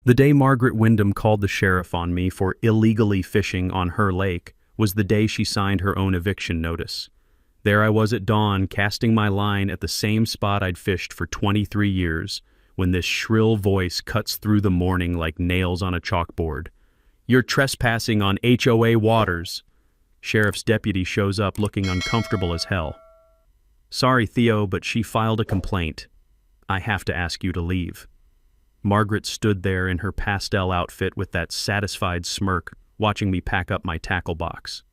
The day Margaret Wyndham called the sheriff on me for illegally fishing on her lake was the day she signed her own eviction notice. There I was at dawn, casting my line at the same spot I'd fished for 23 years, when this shrill voice cuts through the morning like nails on a chalkboard. "You're trespassing on HOA waters." Sheriff's deputy shows up looking uncomfortable as hell. "Sorry, Theo, but she filed a complaint. I have to ask you to leave." Margaret stood there in her pastel outfit with that satisfied smirk, watching me pack up my tackle box.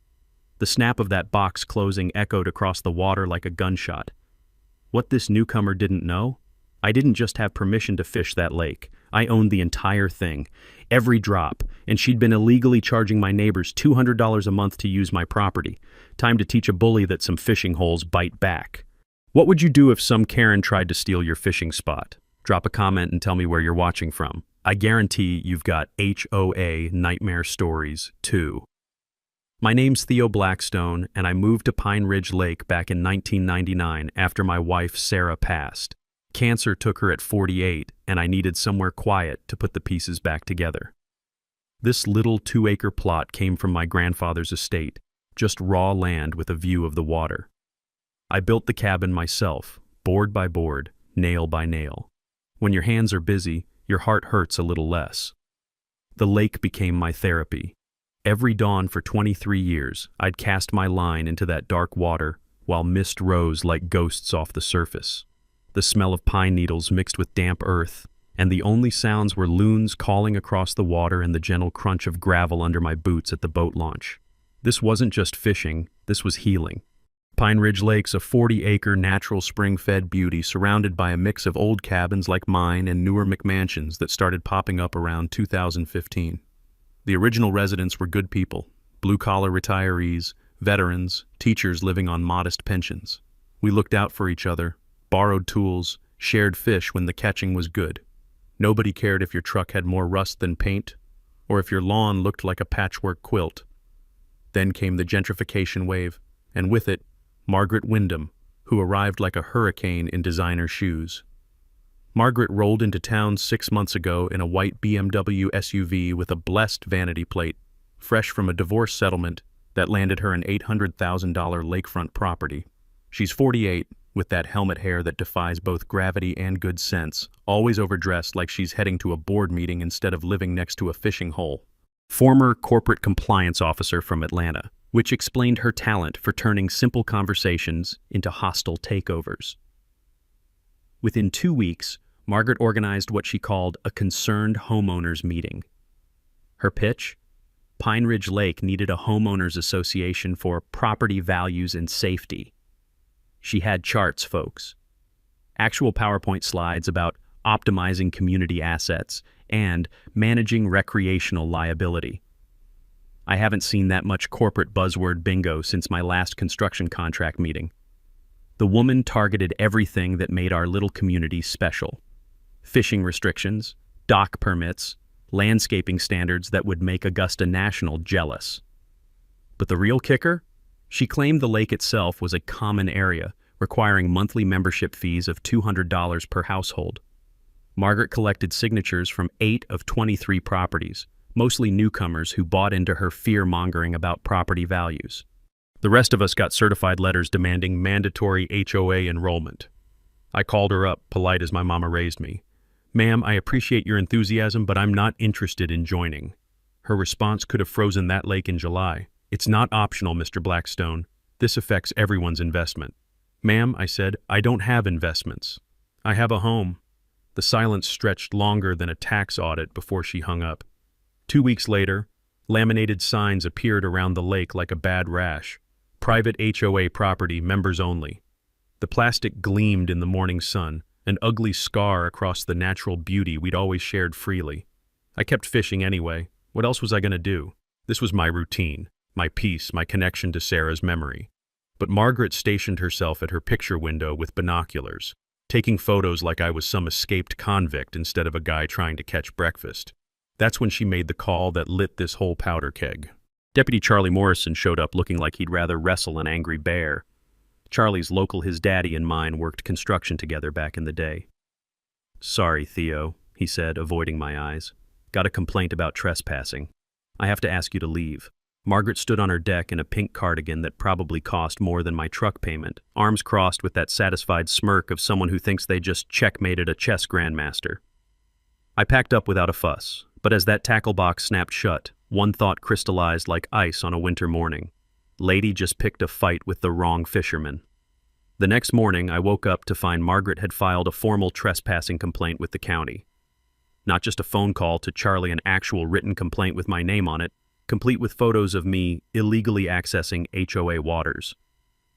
The snap of that box closing echoed across the water like a gunshot. What this newcomer didn't know? I didn't just have permission to fish that lake. I owned the entire thing, every drop, and she'd been illegally charging my neighbors $200 a month to use my property. Time to teach a bully that some fishing holes bite back. What would you do if some Karen tried to steal your fishing spot? Drop a comment and tell me where you're watching from. I guarantee you've got HOA nightmare stories, too. My name's Theo Blackstone, and I moved to Pine Ridge Lake back in 1999 after my wife Sarah passed. Cancer took her at 48, and I needed somewhere quiet to put the pieces back together. This little 2-acre plot came from my grandfather's estate, just raw land with a view of the water. I built the cabin myself, board by board, nail by nail. When your hands are busy, your heart hurts a little less. The lake became my therapy. Every dawn for 23 years, I'd cast my line into that dark water while mist rose like ghosts off the surface. The smell of pine needles mixed with damp earth, and the only sounds were loons calling across the water and the gentle crunch of gravel under my boots at the boat launch. This wasn't just fishing, this was healing. Pine Ridge Lake's a 40-acre natural spring-fed beauty surrounded by a mix of old cabins like mine and newer McMansions that started popping up around 2015. The original residents were good people, blue-collar retirees, veterans, teachers living on modest pensions. We looked out for each other, borrowed tools, shared fish when the catching was good. Nobody cared if your truck had more rust than paint, or if your lawn looked like a patchwork quilt. Then came the gentrification wave, and with it, Margaret Wyndham, who arrived like a hurricane in designer shoes. Margaret rolled into town 6 months ago in a white BMW SUV with a blessed vanity plate, fresh from a divorce settlement that landed her an $800,000 lakefront property. She's 48, with that helmet hair that defies both gravity and good sense, always overdressed like she's heading to a board meeting instead of living next to a fishing hole. Former corporate compliance officer from Atlanta, which explained her talent for turning simple conversations into hostile takeovers. Within 2 weeks, Margaret organized what she called a concerned homeowners meeting. Her pitch? Pine Ridge Lake needed a homeowners association for property values and safety. She had charts, folks. Actual PowerPoint slides about optimizing community assets and managing recreational liability. I haven't seen that much corporate buzzword bingo since my last construction contract meeting. The woman targeted everything that made our little community special. Fishing restrictions, dock permits, landscaping standards that would make Augusta National jealous. But the real kicker? She claimed the lake itself was a common area, requiring monthly membership fees of $200 per household. Margaret collected signatures from 8 of 23 properties, mostly newcomers who bought into her fear-mongering about property values. The rest of us got certified letters demanding mandatory HOA enrollment. I called her up, polite as my mama raised me. "Ma'am, I appreciate your enthusiasm, but I'm not interested in joining." Her response could have frozen that lake in July. "It's not optional, Mr. Blackstone. This affects everyone's investment." "Ma'am," I said, "I don't have investments. I have a home." The silence stretched longer than a tax audit before she hung up. 2 weeks later, laminated signs appeared around the lake like a bad rash. Private HOA property, members only. The plastic gleamed in the morning sun, an ugly scar across the natural beauty we'd always shared freely. I kept fishing anyway. What else was I going to do? This was my routine, my peace, my connection to Sarah's memory. But Margaret stationed herself at her picture window with binoculars, taking photos like I was some escaped convict instead of a guy trying to catch breakfast. That's when she made the call that lit this whole powder keg. Deputy Charlie Morrison showed up looking like he'd rather wrestle an angry bear. Charlie's local his daddy and mine worked construction together back in the day. "Sorry, Theo," he said, avoiding my eyes. Got a complaint about trespassing. I have to ask you to leave." Margaret stood on her deck in a pink cardigan that probably cost more than my truck payment, arms crossed with that satisfied smirk of someone who thinks they just checkmated a chess grandmaster. I packed up without a fuss, but as that tackle box snapped shut, one thought crystallized like ice on a winter morning. Lady just picked a fight with the wrong fisherman. The next morning, I woke up to find Margaret had filed a formal trespassing complaint with the county. Not just a phone call to Charlie, an actual written complaint with my name on it, complete with photos of me illegally accessing HOA waters.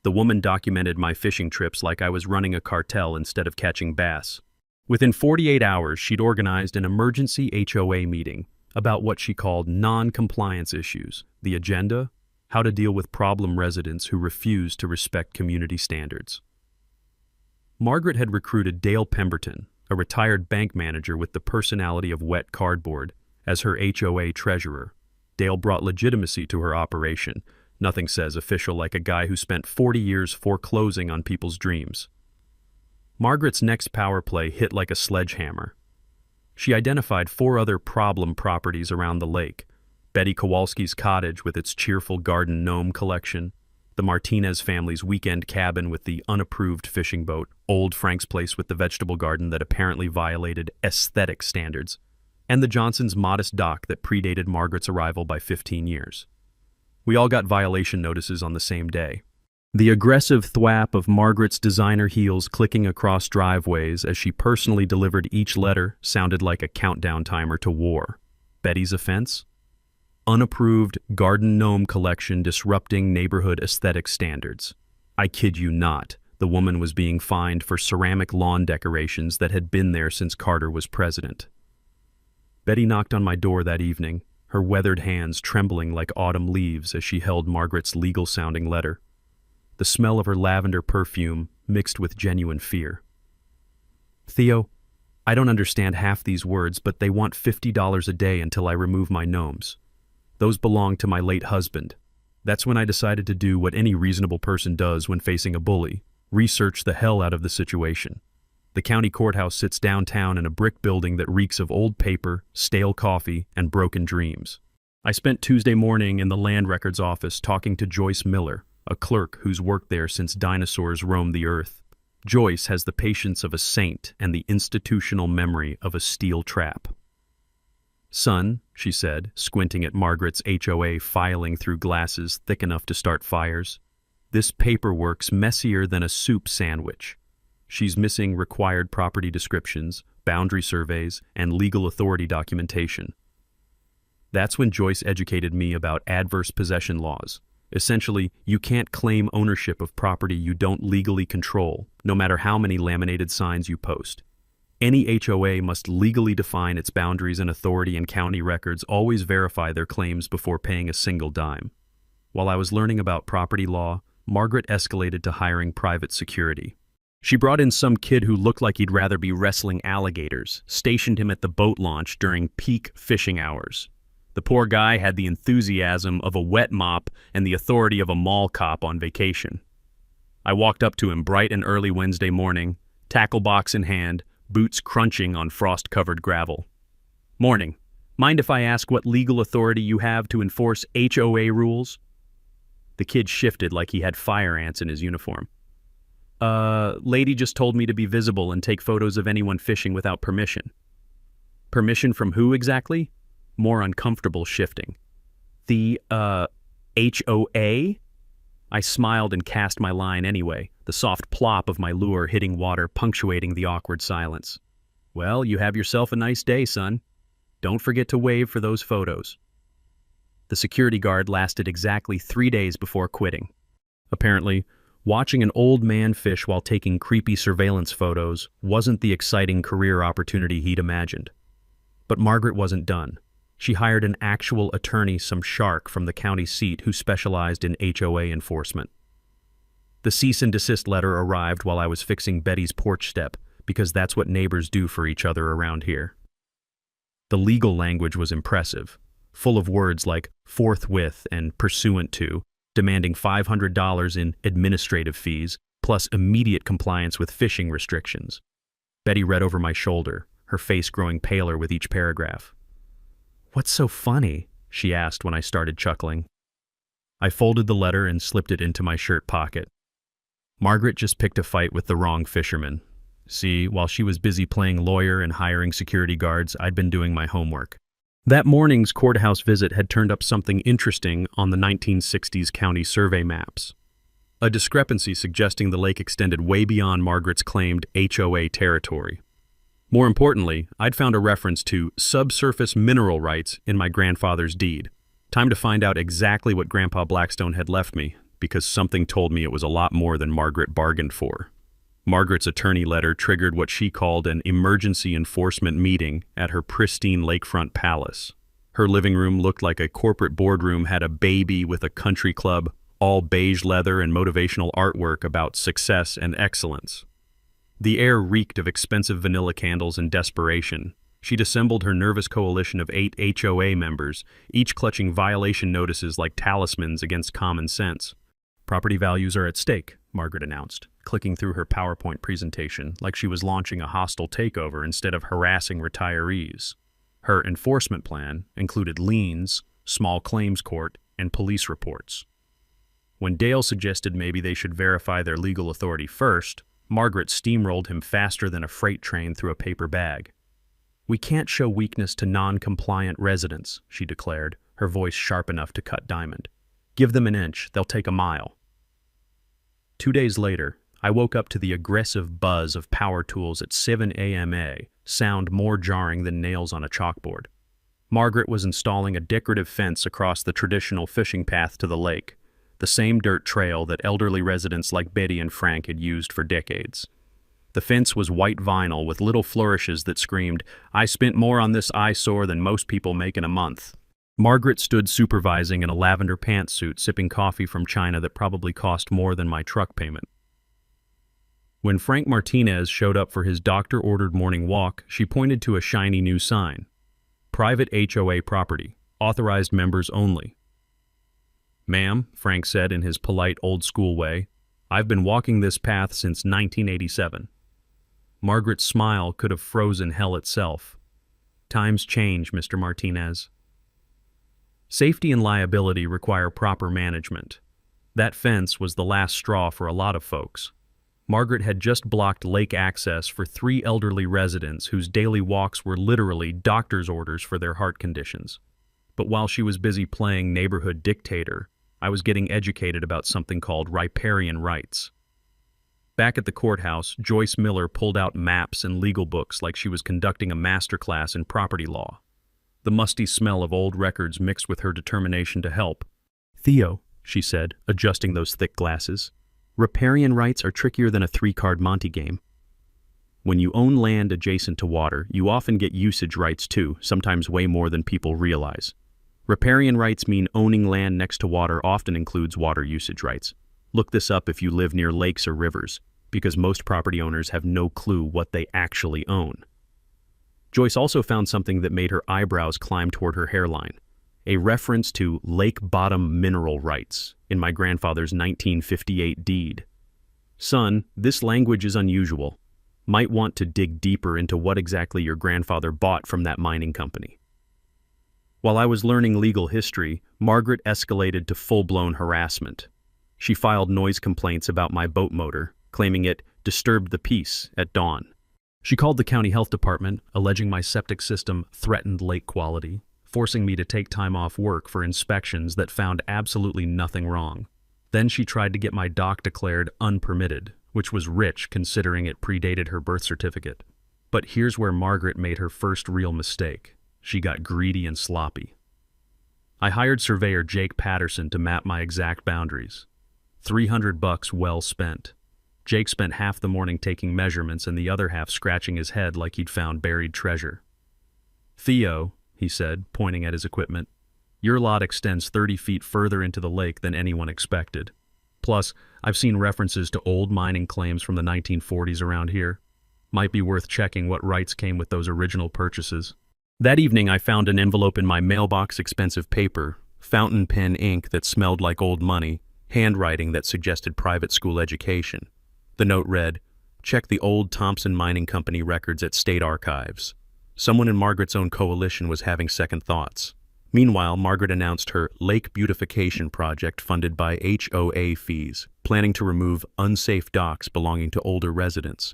The woman documented my fishing trips like I was running a cartel instead of catching bass. Within 48 hours, she'd organized an emergency HOA meeting about what she called non-compliance issues, the agenda, how to deal with problem residents who refuse to respect community standards. Margaret had recruited Dale Pemberton, a retired bank manager with the personality of wet cardboard, as her HOA treasurer. Dale brought legitimacy to her operation. Nothing says official like a guy who spent 40 years foreclosing on people's dreams. Margaret's next power play hit like a sledgehammer. She identified 4 other problem properties around the lake: Betty Kowalski's cottage with its cheerful garden gnome collection, the Martinez family's weekend cabin with the unapproved fishing boat, old Frank's place with the vegetable garden that apparently violated aesthetic standards, and the Johnsons' modest dock that predated Margaret's arrival by 15 years. We all got violation notices on the same day. The aggressive thwap of Margaret's designer heels clicking across driveways as she personally delivered each letter sounded like a countdown timer to war. Betty's offense? Unapproved garden gnome collection disrupting neighborhood aesthetic standards. I kid you not, the woman was being fined for ceramic lawn decorations that had been there since Carter was president. Betty knocked on my door that evening, her weathered hands trembling like autumn leaves as she held Margaret's legal-sounding letter. The smell of her lavender perfume mixed with genuine fear. "Theo, I don't understand half these words, but they want $50 a day until I remove my gnomes. Those belong to my late husband." That's when I decided to do what any reasonable person does when facing a bully: research the hell out of the situation. The county courthouse sits downtown in a brick building that reeks of old paper, stale coffee, and broken dreams. I spent Tuesday morning in the land records office talking to Joyce Miller, a clerk who's worked there since dinosaurs roamed the earth. Joyce has the patience of a saint and the institutional memory of a steel trap. "Son," she said, squinting at Margaret's HOA filing through glasses thick enough to start fires, "this paperwork's messier than a soup sandwich." She's missing required property descriptions, boundary surveys, and legal authority documentation. That's when Joyce educated me about adverse possession laws. Essentially, you can't claim ownership of property you don't legally control, no matter how many laminated signs you post. Any HOA must legally define its boundaries, and authority and county records always verify their claims before paying a single dime. While I was learning about property law, Margaret escalated to hiring private security. She brought in some kid who looked like he'd rather be wrestling alligators, stationed him at the boat launch during peak fishing hours. The poor guy had the enthusiasm of a wet mop and the authority of a mall cop on vacation. I walked up to him bright and early Wednesday morning, tackle box in hand, boots crunching on frost-covered gravel. "Morning. Mind if I ask what legal authority you have to enforce HOA rules?" The kid shifted like he had fire ants in his uniform. Lady just told me to be visible and take photos of anyone fishing without permission." "Permission from who exactly?" More uncomfortable shifting. "The, HOA?" I smiled and cast my line anyway, the soft plop of my lure hitting water punctuating the awkward silence. "Well, you have yourself a nice day, son. Don't forget to wave for those photos." The security guard lasted exactly 3 days before quitting. Apparently, watching an old man fish while taking creepy surveillance photos wasn't the exciting career opportunity he'd imagined. But Margaret wasn't done. She hired an actual attorney, some shark from the county seat who specialized in HOA enforcement. The cease and desist letter arrived while I was fixing Betty's porch step, because that's what neighbors do for each other around here. The legal language was impressive, full of words like forthwith and pursuant to, demanding $500 in administrative fees, plus immediate compliance with fishing restrictions. Betty read over my shoulder, her face growing paler with each paragraph. "What's so funny?" she asked when I started chuckling. I folded the letter and slipped it into my shirt pocket. Margaret just picked a fight with the wrong fisherman. See, while she was busy playing lawyer and hiring security guards, I'd been doing my homework. That morning's courthouse visit had turned up something interesting on the 1960s county survey maps. A discrepancy suggesting the lake extended way beyond Margaret's claimed HOA territory. More importantly, I'd found a reference to subsurface mineral rights in my grandfather's deed. Time to find out exactly what Grandpa Blackstone had left me, because something told me it was a lot more than Margaret bargained for. Margaret's attorney letter triggered what she called an emergency enforcement meeting at her pristine lakefront palace. Her living room looked like a corporate boardroom had a baby with a country club, all beige leather and motivational artwork about success and excellence. The air reeked of expensive vanilla candles and desperation. She'd assembled her nervous coalition of 8 HOA members, each clutching violation notices like talismans against common sense. "Property values are at stake," Margaret announced, clicking through her PowerPoint presentation like she was launching a hostile takeover instead of harassing retirees. Her enforcement plan included liens, small claims court, and police reports. When Dale suggested maybe they should verify their legal authority first, Margaret steamrolled him faster than a freight train through a paper bag. "We can't show weakness to non-compliant residents," she declared, her voice sharp enough to cut diamond. "Give them an inch, they'll take a mile." 2 days later, I woke up to the aggressive buzz of power tools at 7 a.m. sound more jarring than nails on a chalkboard. Margaret was installing a decorative fence across the traditional fishing path to the lake, the same dirt trail that elderly residents like Betty and Frank had used for decades. The fence was white vinyl with little flourishes that screamed, "I spent more on this eyesore than most people make in a month." Margaret stood supervising in a lavender pantsuit, sipping coffee from China that probably cost more than my truck payment. When Frank Martinez showed up for his doctor-ordered morning walk, she pointed to a shiny new sign. "Private HOA property. Authorized members only." "Ma'am," Frank said in his polite old-school way, "I've been walking this path since 1987. Margaret's smile could have frozen hell itself. "Times change, Mr. Martinez." Safety and liability require proper management. That fence was the last straw for a lot of folks. Margaret had just blocked lake access for 3 elderly residents whose daily walks were literally doctor's orders for their heart conditions. But while she was busy playing neighborhood dictator, I was getting educated about something called riparian rights. Back at the courthouse, Joyce Miller pulled out maps and legal books like she was conducting a masterclass in property law. The musty smell of old records mixed with her determination to help. "Theo," she said, adjusting those thick glasses, "riparian rights are trickier than a 3-card Monte game. When you own land adjacent to water, you often get usage rights too, sometimes way more than people realize. Riparian rights mean owning land next to water often includes water usage rights. Look this up if you live near lakes or rivers, because most property owners have no clue what they actually own." Joyce also found something that made her eyebrows climb toward her hairline, a reference to lake bottom mineral rights in my grandfather's 1958 deed. "Son, this language is unusual. Might want to dig deeper into what exactly your grandfather bought from that mining company." While I was learning legal history, Margaret escalated to full-blown harassment. She filed noise complaints about my boat motor, claiming it disturbed the peace at dawn. She called the county health department, alleging my septic system threatened lake quality, forcing me to take time off work for inspections that found absolutely nothing wrong. Then she tried to get my dock declared unpermitted, which was rich considering it predated her birth certificate. But here's where Margaret made her first real mistake. She got greedy and sloppy. I hired surveyor Jake Patterson to map my exact boundaries. $300 well spent. Jake spent half the morning taking measurements and the other half scratching his head like he'd found buried treasure. "Theo," he said, pointing at his equipment, "your lot extends 30 feet further into the lake than anyone expected. Plus, I've seen references to old mining claims from the 1940s around here. Might be worth checking what rights came with those original purchases." That evening, I found an envelope in my mailbox, expensive paper, fountain pen ink that smelled like old money, handwriting that suggested private school education. The note read, "Check the old Thompson Mining Company records at State Archives. Someone in Margaret's own coalition was having second thoughts. Meanwhile, Margaret announced her lake beautification project funded by HOA fees, planning to remove unsafe docks belonging to older residents.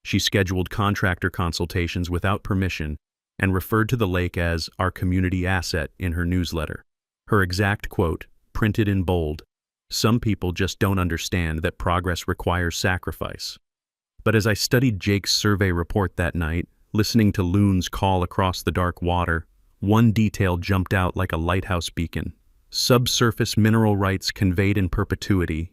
She scheduled contractor consultations without permission and referred to the lake as our community asset in her newsletter. Her exact quote, printed in bold, "Some people just don't understand that progress requires sacrifice." But as I studied Jake's survey report that night, listening to loons call across the dark water, one detail jumped out like a lighthouse beacon. Subsurface mineral rights conveyed in perpetuity.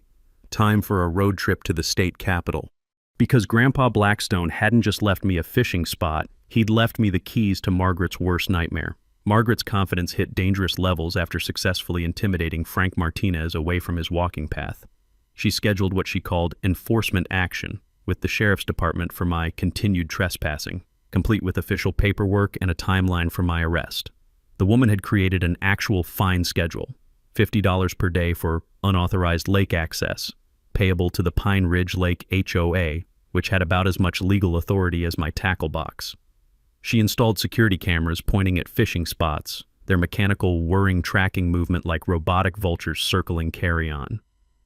Time for a road trip to the state capitol. Because Grandpa Blackstone hadn't just left me a fishing spot, he'd left me the keys to Margaret's worst nightmare. Margaret's confidence hit dangerous levels after successfully intimidating Frank Martinez away from his walking path. She scheduled what she called enforcement action with the sheriff's department for my continued trespassing, complete with official paperwork and a timeline for my arrest. The woman had created an actual fine schedule, $50 per day for unauthorized lake access, payable to the Pine Ridge Lake HOA, which had about as much legal authority as my tackle box. She installed security cameras pointing at fishing spots, their mechanical whirring tracking movement like robotic vultures circling carry-on.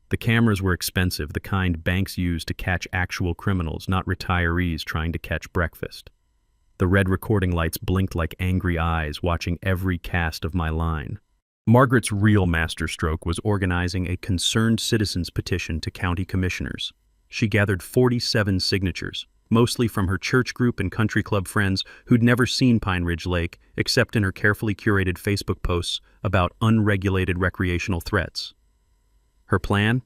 The cameras were expensive, the kind banks use to catch actual criminals, not retirees trying to catch breakfast. The red recording lights blinked like angry eyes, watching every cast of my line. Margaret's real masterstroke was organizing a concerned citizens petition to county commissioners. She gathered 47 signatures, mostly from her church group and country club friends who'd never seen Pine Ridge Lake except in her carefully curated Facebook posts about unregulated recreational threats. Her plan?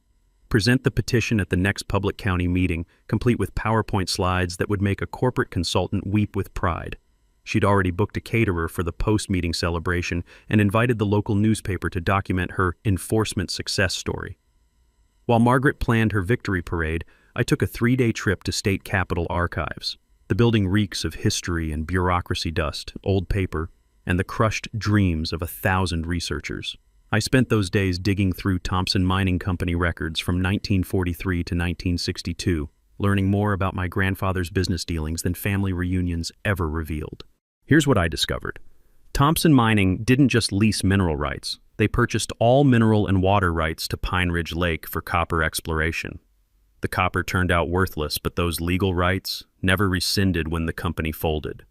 Present the petition at the next public county meeting, complete with PowerPoint slides that would make a corporate consultant weep with pride. She'd already booked a caterer for the post-meeting celebration and invited the local newspaper to document her enforcement success story. While Margaret planned her victory parade, I took a 3-day trip to State Capitol archives. The building reeks of history and bureaucracy dust, old paper, and the crushed dreams of 1,000 researchers. I spent those days digging through Thompson Mining Company records from 1943 to 1962, learning more about my grandfather's business dealings than family reunions ever revealed. Here's what I discovered. Thompson Mining didn't just lease mineral rights. They purchased all mineral and water rights to Pine Ridge Lake for copper exploration. The copper turned out worthless, but those legal rights never rescinded when the company folded.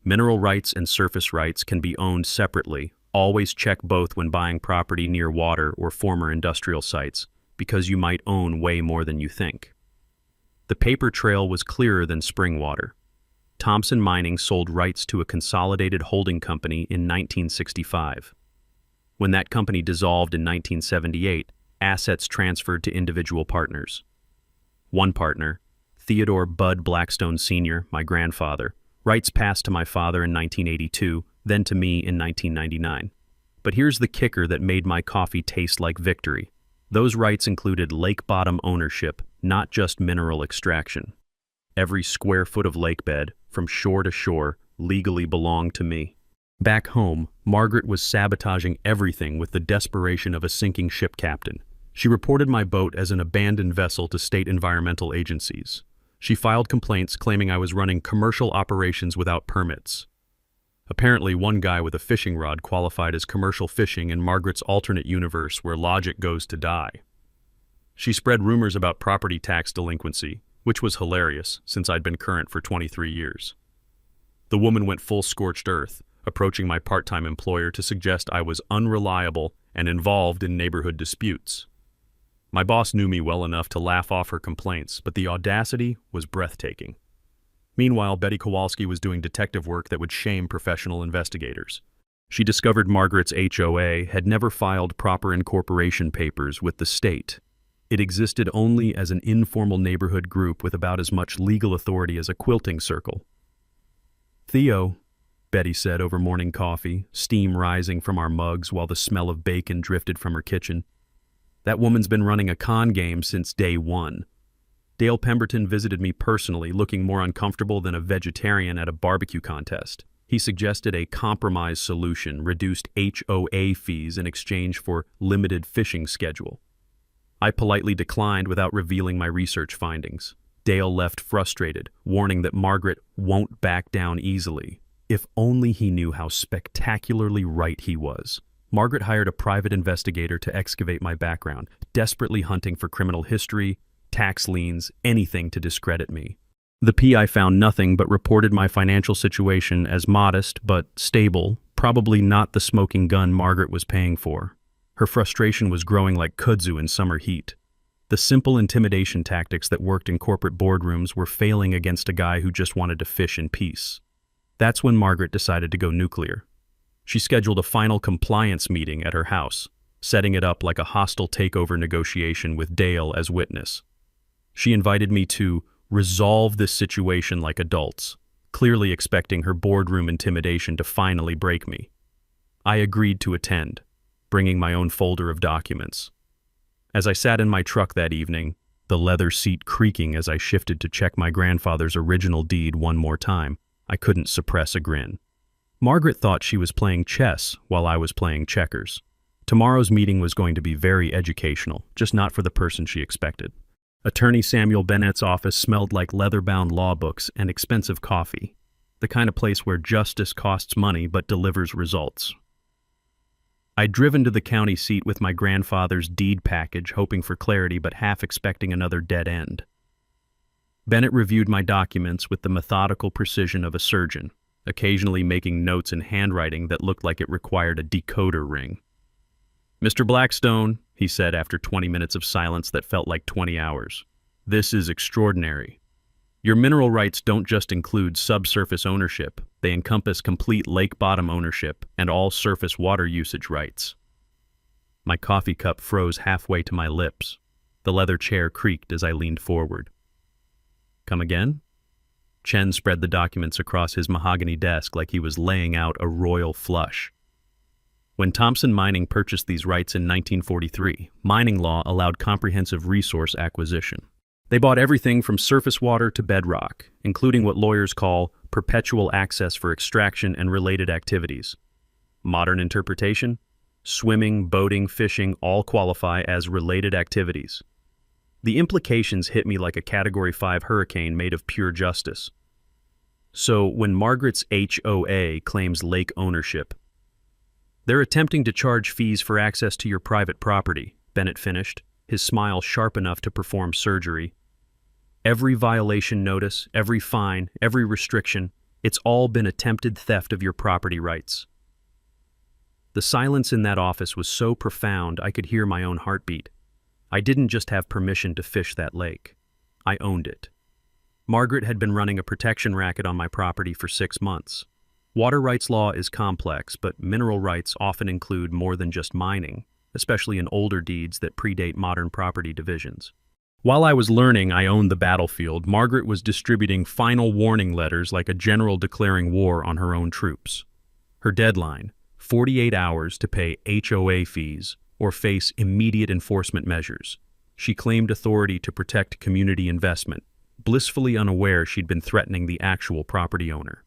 Mineral rights and surface rights can be owned separately. Always check both when buying property near water or former industrial sites, because you might own way more than you think. The paper trail was clearer than spring water. Thompson Mining sold rights to a consolidated holding company in 1965. When that company dissolved in 1978, assets transferred to individual partners. One partner, Theodore Bud Blackstone Sr., my grandfather, rights passed to my father in 1982, then to me in 1999. But here's the kicker that made my coffee taste like victory. Those rights included lake bottom ownership, not just mineral extraction. Every square foot of lake bed, from shore to shore, legally belonged to me. Back home, Margaret was sabotaging everything with the desperation of a sinking ship captain. She reported my boat as an abandoned vessel to state environmental agencies. She filed complaints claiming I was running commercial operations without permits. Apparently, one guy with a fishing rod qualified as commercial fishing in Margaret's alternate universe where logic goes to die. She spread rumors about property tax delinquency, which was hilarious since I'd been current for 23 years. The woman went full scorched earth, approaching my part-time employer to suggest I was unreliable and involved in neighborhood disputes. My boss knew me well enough to laugh off her complaints, but the audacity was breathtaking. Meanwhile, Betty Kowalski was doing detective work that would shame professional investigators. She discovered Margaret's HOA had never filed proper incorporation papers with the state. It existed only as an informal neighborhood group with about as much legal authority as a quilting circle. "Theo," Betty said over morning coffee, steam rising from our mugs while the smell of bacon drifted from her kitchen. "That woman's been running a con game since day one. Dale Pemberton visited me personally, looking more uncomfortable than a vegetarian at a barbecue contest. He suggested a compromise solution, reduced HOA fees in exchange for limited fishing schedule. I politely declined without revealing my research findings. Dale left frustrated, warning that Margaret won't back down easily. If only he knew how spectacularly right he was. Margaret hired a private investigator to excavate my background, desperately hunting for criminal history, tax liens, anything to discredit me. The PI found nothing but reported my financial situation as modest but stable, probably not the smoking gun Margaret was paying for. Her frustration was growing like kudzu in summer heat. The simple intimidation tactics that worked in corporate boardrooms were failing against a guy who just wanted to fish in peace. That's when Margaret decided to go nuclear. She scheduled a final compliance meeting at her house, setting it up like a hostile takeover negotiation with Dale as witness. She invited me to resolve this situation like adults, clearly expecting her boardroom intimidation to finally break me. I agreed to attend, bringing my own folder of documents. As I sat in my truck that evening, the leather seat creaking as I shifted to check my grandfather's original deed one more time, I couldn't suppress a grin. Margaret thought she was playing chess while I was playing checkers. Tomorrow's meeting was going to be very educational, just not for the person she expected. Attorney Samuel Bennett's office smelled like leather-bound law books and expensive coffee, the kind of place where justice costs money but delivers results. I'd driven to the county seat with my grandfather's deed package, hoping for clarity but half expecting another dead end. Bennett reviewed my documents with the methodical precision of a surgeon, occasionally making notes in handwriting that looked like it required a decoder ring. "Mr. Blackstone," he said after 20 minutes of silence that felt like 20 hours, "this is extraordinary. Your mineral rights don't just include subsurface ownership, they encompass complete lake bottom ownership and all surface water usage rights." My coffee cup froze halfway to my lips. The leather chair creaked as I leaned forward. "Come again?" Chen spread the documents across his mahogany desk like he was laying out a royal flush. When Thompson Mining purchased these rights in 1943, mining law allowed comprehensive resource acquisition. They bought everything from surface water to bedrock, including what lawyers call perpetual access for extraction and related activities. Modern interpretation? Swimming, boating, fishing all qualify as related activities. The implications hit me like a Category 5 hurricane made of pure justice. So when Margaret's HOA claims lake ownership, they're attempting to charge fees for access to your private property, Bennett finished, his smile sharp enough to perform surgery. Every violation notice, every fine, every restriction, it's all been attempted theft of your property rights. The silence in that office was so profound I could hear my own heartbeat. I didn't just have permission to fish that lake. I owned it. Margaret had been running a protection racket on my property for 6 months. Water rights law is complex, but mineral rights often include more than just mining, especially in older deeds that predate modern property divisions. While I was learning I owned the battlefield, Margaret was distributing final warning letters like a general declaring war on her own troops. Her deadline, 48 hours to pay HOA fees or face immediate enforcement measures. She claimed authority to protect community investment, blissfully unaware she'd been threatening the actual property owner.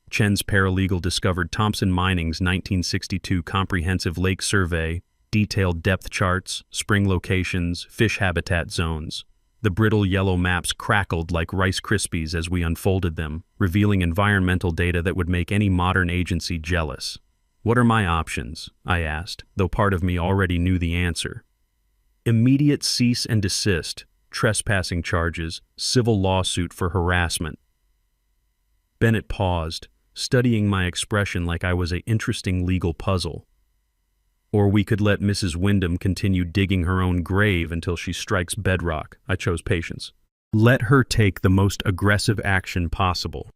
Chen's paralegal discovered Thompson Mining's 1962 comprehensive lake survey, detailed depth charts, spring locations, fish habitat zones. The brittle yellow maps crackled like Rice Krispies as we unfolded them, revealing environmental data that would make any modern agency jealous. "What are my options?" I asked, though part of me already knew the answer. "Immediate cease and desist, trespassing charges, civil lawsuit for harassment." Bennett paused, studying my expression like I was an interesting legal puzzle. "Or we could let Mrs. Wyndham continue digging her own grave until she strikes bedrock." I chose patience. "Let her take the most aggressive action possible."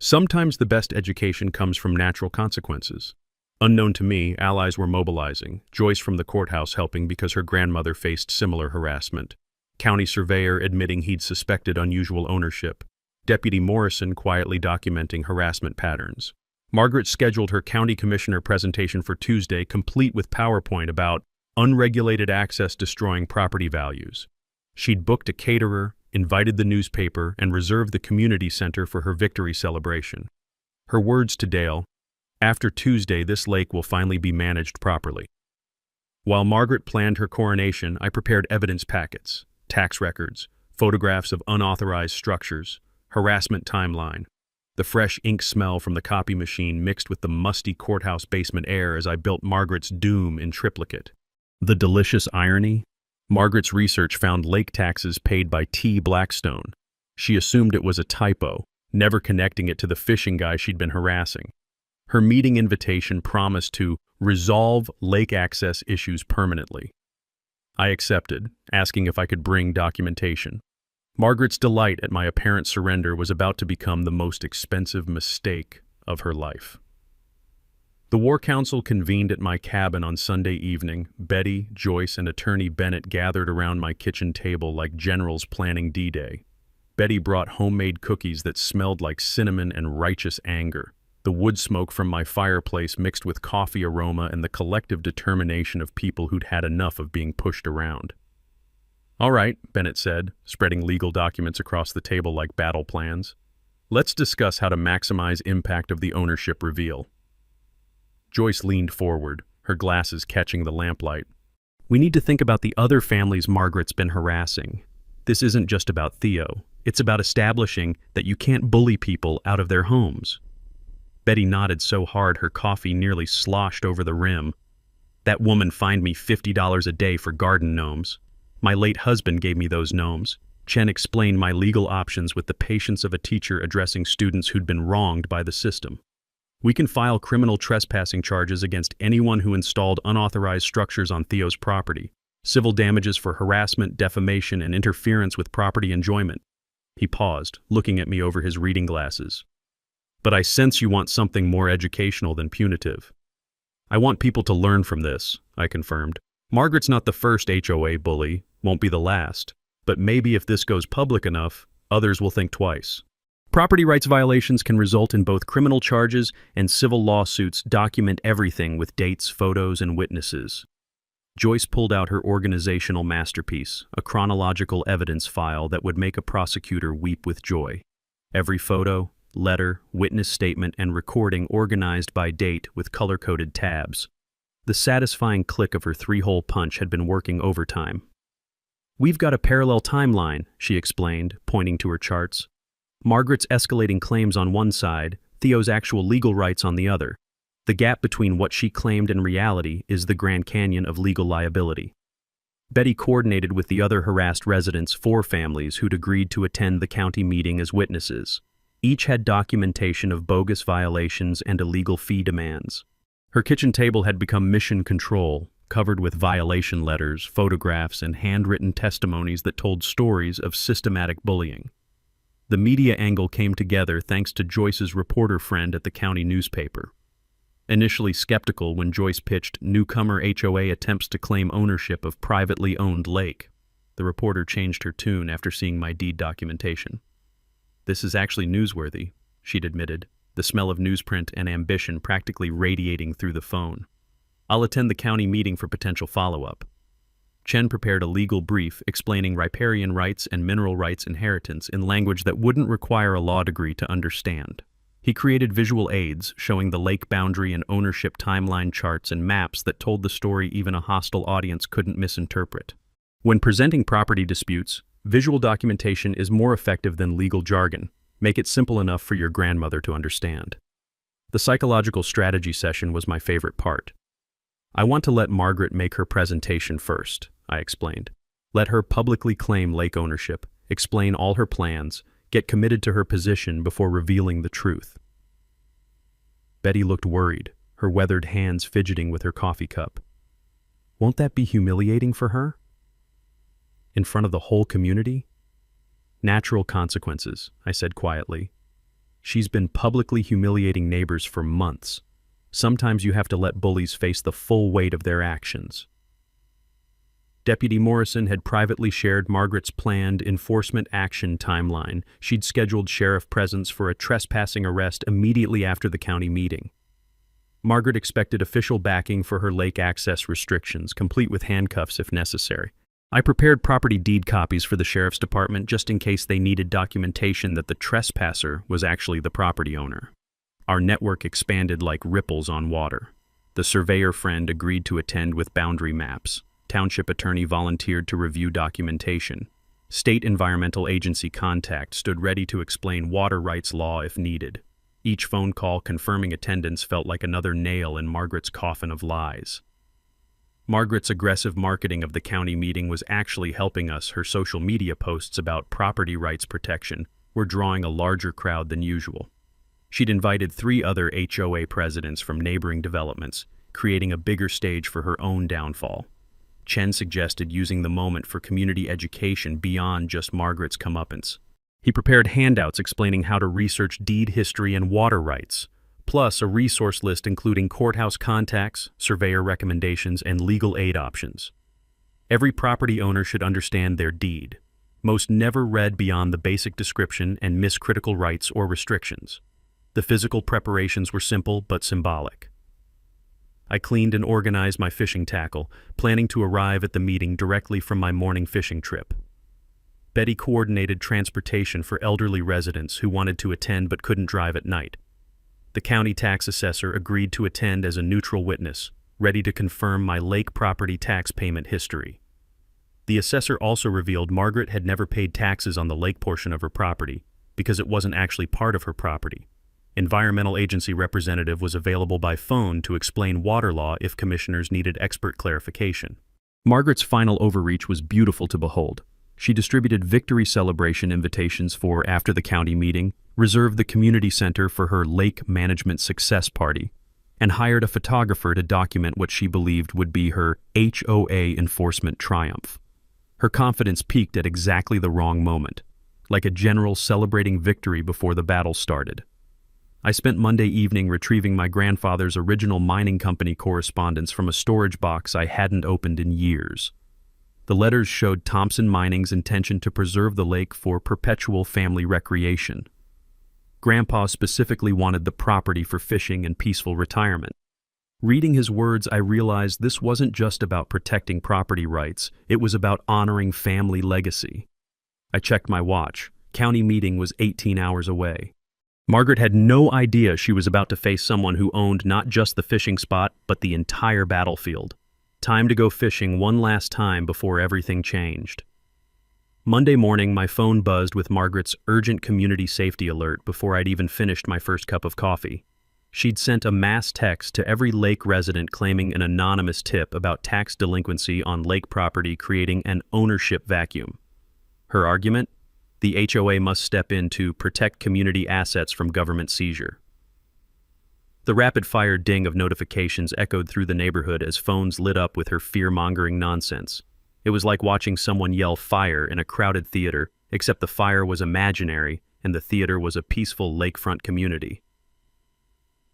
Sometimes the best education comes from natural consequences. Unknown to me, allies were mobilizing, Joyce from the courthouse helping because her grandmother faced similar harassment, county surveyor admitting he'd suspected unusual ownership, Deputy Morrison quietly documenting harassment patterns. Margaret scheduled her county commissioner presentation for Tuesday, complete with PowerPoint about unregulated access destroying property values. She'd booked a caterer, invited the newspaper, and reserved the community center for her victory celebration. Her words to Dale, "After Tuesday, this lake will finally be managed properly." While Margaret planned her coronation, I prepared evidence packets, tax records, photographs of unauthorized structures, harassment timeline. The fresh ink smell from the copy machine mixed with the musty courthouse basement air as I built Margaret's doom in triplicate. The delicious irony? Margaret's research found lake taxes paid by T. Blackstone. She assumed it was a typo, never connecting it to the fishing guy she'd been harassing. Her meeting invitation promised to resolve lake access issues permanently. I accepted, asking if I could bring documentation. Margaret's delight at my apparent surrender was about to become the most expensive mistake of her life. The War Council convened at my cabin on Sunday evening. Betty, Joyce, and Attorney Bennett gathered around my kitchen table like generals planning D-Day. Betty brought homemade cookies that smelled like cinnamon and righteous anger. The wood smoke from my fireplace mixed with coffee aroma and the collective determination of people who'd had enough of being pushed around. "All right," Bennett said, spreading legal documents across the table like battle plans. "Let's discuss how to maximize impact of the ownership reveal." Joyce leaned forward, her glasses catching the lamplight. "We need to think about the other families Margaret's been harassing. This isn't just about Theo. It's about establishing that you can't bully people out of their homes." Betty nodded so hard her coffee nearly sloshed over the rim. "That woman fined me $50 a day for garden gnomes. My late husband gave me those gnomes." Chen explained my legal options with the patience of a teacher addressing students who'd been wronged by the system. "We can file criminal trespassing charges against anyone who installed unauthorized structures on Theo's property, civil damages for harassment, defamation, and interference with property enjoyment." He paused, looking at me over his reading glasses. "But I sense you want something more educational than punitive." "I want people to learn from this," I confirmed. "Margaret's not the first HOA bully, won't be the last, but maybe if this goes public enough, others will think twice." Property rights violations can result in both criminal charges and civil lawsuits. Document everything with dates, photos, and witnesses. Joyce pulled out her organizational masterpiece, a chronological evidence file that would make a prosecutor weep with joy. Every photo, letter, witness statement, and recording organized by date with color-coded tabs. The satisfying click of her three-hole punch had been working overtime. "We've got a parallel timeline," she explained, pointing to her charts. "Margaret's escalating claims on one side, Theo's actual legal rights on the other. The gap between what she claimed and reality is the Grand Canyon of legal liability." Betty coordinated with the other harassed residents, 4 families who'd agreed to attend the county meeting as witnesses. Each had documentation of bogus violations and illegal fee demands. Her kitchen table had become mission control, covered with violation letters, photographs, and handwritten testimonies that told stories of systematic bullying. The media angle came together thanks to Joyce's reporter friend at the county newspaper. Initially skeptical when Joyce pitched newcomer HOA attempts to claim ownership of privately owned lake, the reporter changed her tune after seeing my deed documentation. "This is actually newsworthy," she'd admitted, the smell of newsprint and ambition practically radiating through the phone. "I'll attend the county meeting for potential follow-up." Chen prepared a legal brief explaining riparian rights and mineral rights inheritance in language that wouldn't require a law degree to understand. He created visual aids showing the lake boundary and ownership timeline charts and maps that told the story even a hostile audience couldn't misinterpret. When presenting property disputes, visual documentation is more effective than legal jargon. Make it simple enough for your grandmother to understand. The psychological strategy session was my favorite part. "I want to let Margaret make her presentation first," I explained. "Let her publicly claim lake ownership, explain all her plans, get committed to her position before revealing the truth." Betty looked worried, her weathered hands fidgeting with her coffee cup. "Won't that be humiliating for her? In front of the whole community?" "Natural consequences," I said quietly. "She's been publicly humiliating neighbors for months. Sometimes you have to let bullies face the full weight of their actions." Deputy Morrison had privately shared Margaret's planned enforcement action timeline. She'd scheduled sheriff presence for a trespassing arrest immediately after the county meeting. Margaret expected official backing for her lake access restrictions, complete with handcuffs if necessary. I prepared property deed copies for the sheriff's department just in case they needed documentation that the trespasser was actually the property owner. Our network expanded like ripples on water. The surveyor friend agreed to attend with boundary maps. Township attorney volunteered to review documentation. State Environmental Agency contact stood ready to explain water rights law if needed. Each phone call confirming attendance felt like another nail in Margaret's coffin of lies. Margaret's aggressive marketing of the county meeting was actually helping us. Her social media posts about property rights protection were drawing a larger crowd than usual. She'd invited 3 other HOA presidents from neighboring developments, creating a bigger stage for her own downfall. Chen suggested using the moment for community education beyond just Margaret's comeuppance. He prepared handouts explaining how to research deed history and water rights, plus a resource list including courthouse contacts, surveyor recommendations, and legal aid options. Every property owner should understand their deed. Most never read beyond the basic description and miss critical rights or restrictions. The physical preparations were simple but symbolic. I cleaned and organized my fishing tackle, planning to arrive at the meeting directly from my morning fishing trip. Betty coordinated transportation for elderly residents who wanted to attend but couldn't drive at night. The county tax assessor agreed to attend as a neutral witness, ready to confirm my lake property tax payment history. The assessor also revealed Margaret had never paid taxes on the lake portion of her property because it wasn't actually part of her property. Environmental agency representative was available by phone to explain water law if commissioners needed expert clarification. Margaret's final overreach was beautiful to behold. She distributed victory celebration invitations for after the county meeting, reserved the community center for her lake management success party, and hired a photographer to document what she believed would be her HOA enforcement triumph. Her confidence peaked at exactly the wrong moment, like a general celebrating victory before the battle started. I spent Monday evening retrieving my grandfather's original mining company correspondence from a storage box I hadn't opened in years. The letters showed Thompson Mining's intention to preserve the lake for perpetual family recreation. Grandpa specifically wanted the property for fishing and peaceful retirement. Reading his words, I realized this wasn't just about protecting property rights, it was about honoring family legacy. I checked my watch. County meeting was 18 hours away. Margaret had no idea she was about to face someone who owned not just the fishing spot, but the entire battlefield. Time to go fishing one last time before everything changed. Monday morning, my phone buzzed with Margaret's urgent community safety alert before I'd even finished my first cup of coffee. She'd sent a mass text to every lake resident claiming an anonymous tip about tax delinquency on lake property, creating an ownership vacuum. Her argument? The HOA must step in to protect community assets from government seizure. The rapid-fire ding of notifications echoed through the neighborhood as phones lit up with her fear-mongering nonsense. It was like watching someone yell fire in a crowded theater, except the fire was imaginary and the theater was a peaceful lakefront community.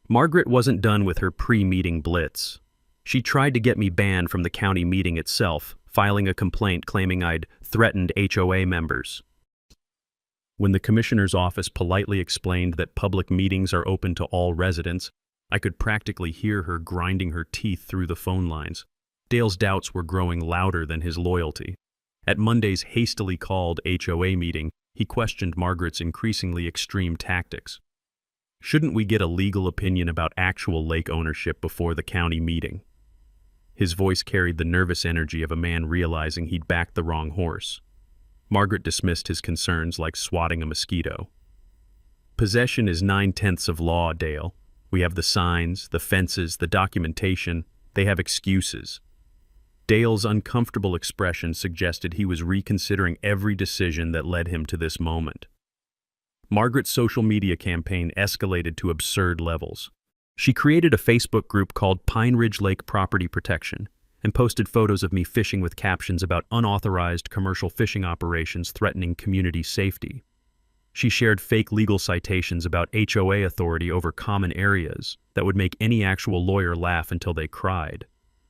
Margaret wasn't done with her pre-meeting blitz. She tried to get me banned from the county meeting itself, filing a complaint claiming I'd threatened HOA members. When the commissioner's office politely explained that public meetings are open to all residents, I could practically hear her grinding her teeth through the phone lines. Dale's doubts were growing louder than his loyalty. At Monday's hastily called HOA meeting, he questioned Margaret's increasingly extreme tactics. Shouldn't we get a legal opinion about actual lake ownership before the county meeting? His voice carried the nervous energy of a man realizing he'd backed the wrong horse. Margaret dismissed his concerns like swatting a mosquito. Possession is 9/10 of law, Dale. We have the signs, the fences, the documentation. They have excuses. Dale's uncomfortable expression suggested he was reconsidering every decision that led him to this moment. Margaret's social media campaign escalated to absurd levels. She created a Facebook group called Pine Ridge Lake Property Protection and posted photos of me fishing with captions about unauthorized commercial fishing operations threatening community safety. She shared fake legal citations about HOA authority over common areas that would make any actual lawyer laugh until they cried.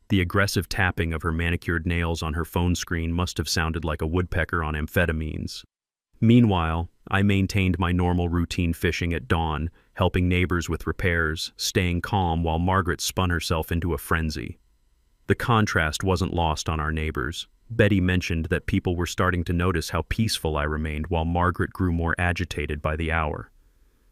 The aggressive tapping of her manicured nails on her phone screen must have sounded like a woodpecker on amphetamines. Meanwhile, I maintained my normal routine fishing at dawn, helping neighbors with repairs, staying calm while Margaret spun herself into a frenzy. The contrast wasn't lost on our neighbors. Betty mentioned that people were starting to notice how peaceful I remained while Margaret grew more agitated by the hour.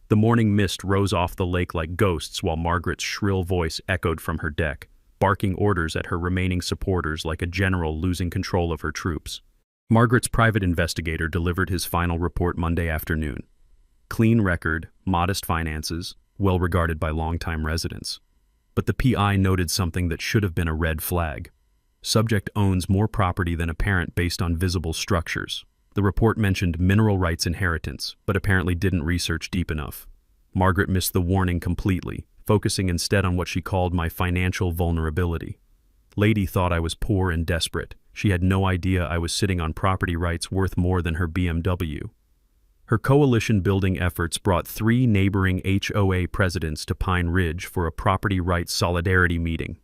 The morning mist rose off the lake like ghosts while Margaret's shrill voice echoed from her deck, barking orders at her remaining supporters like a general losing control of her troops. Margaret's private investigator delivered his final report Monday afternoon. Clean record, modest finances, well regarded by longtime residents. But the PI noted something that should have been a red flag. Subject owns more property than apparent based on visible structures. The report mentioned mineral rights inheritance, but apparently didn't research deep enough. Margaret missed the warning completely, focusing instead on what she called my financial vulnerability. Lady thought I was poor and desperate. She had no idea I was sitting on property rights worth more than her BMW. Her coalition-building efforts brought 3 neighboring HOA presidents to Pine Ridge for a property rights solidarity meeting.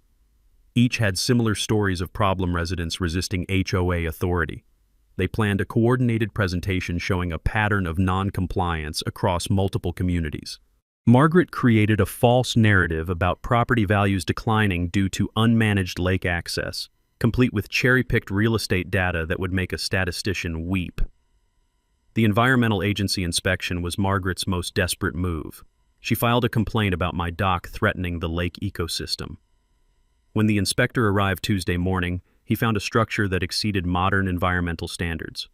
Each had similar stories of problem residents resisting HOA authority. They planned a coordinated presentation showing a pattern of non-compliance across multiple communities. Margaret created a false narrative about property values declining due to unmanaged lake access, complete with cherry-picked real estate data that would make a statistician weep. The environmental agency inspection was Margaret's most desperate move. She filed a complaint about my dock threatening the lake ecosystem. When the inspector arrived Tuesday morning, he found a structure that exceeded modern environmental standards.